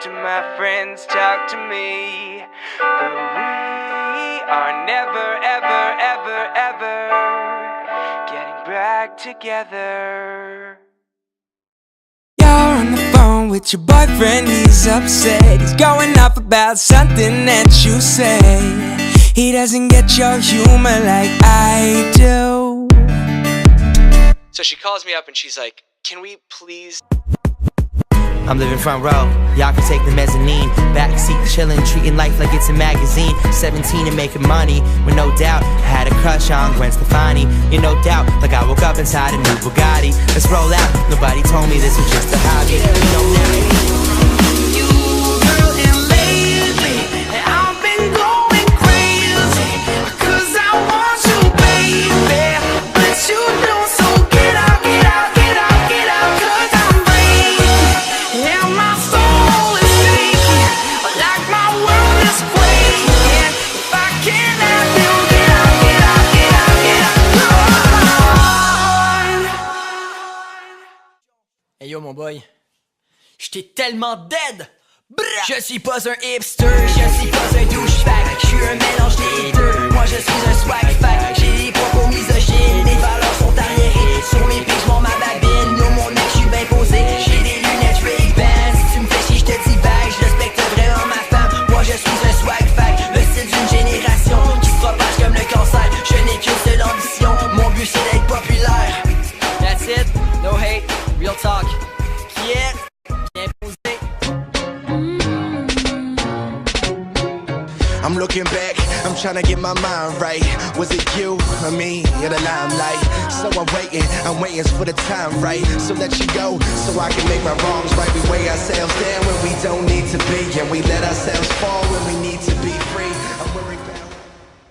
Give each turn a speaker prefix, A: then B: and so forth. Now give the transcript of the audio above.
A: to my friends, talk to me. But we are never, ever, ever, ever getting back together. You're on the phone with your boyfriend, he's upset. He's going off about something that you say. He doesn't get your humor like I do.
B: So she calls me up and she's like, can we please?
C: I'm living front row, y'all can take the mezzanine. Backseat chillin', treating life like it's a magazine. 17 and making money, with no doubt I had a crush on Gwen Stefani. You no doubt, like I woke up inside a new Bugatti. Let's roll out, nobody told me this was just a hobby. You know that.
D: Hey yo mon boy, j'étais tellement dead. Je suis pas un hipster, je suis pas un douchebag. Je suis un mélange des deux, moi je suis un swag fag. J'ai des propos misogynes, les valeurs sont arriérées. Sur mes pics j'm'en ma babine, non mon mec j'suis bien posé. J'ai des lunettes Ray-Ban, si tu me fais chier j'te dis bye. Je respecte vraiment ma femme, moi je suis un swag fag. Le style d'une génération qui se propage comme le cancer. Je n'ai qu'une seule ambition, mon but c'est d'être populaire. That's it, no hate, real talk. Yeah, bien posé.
E: I'm looking back, I'm trying to get my mind right. Was it you or me in the limelight? So I'm waiting for the time right. So let you go, so I can make my wrongs right. We weigh ourselves down when we don't need to be, and we let ourselves fall when we need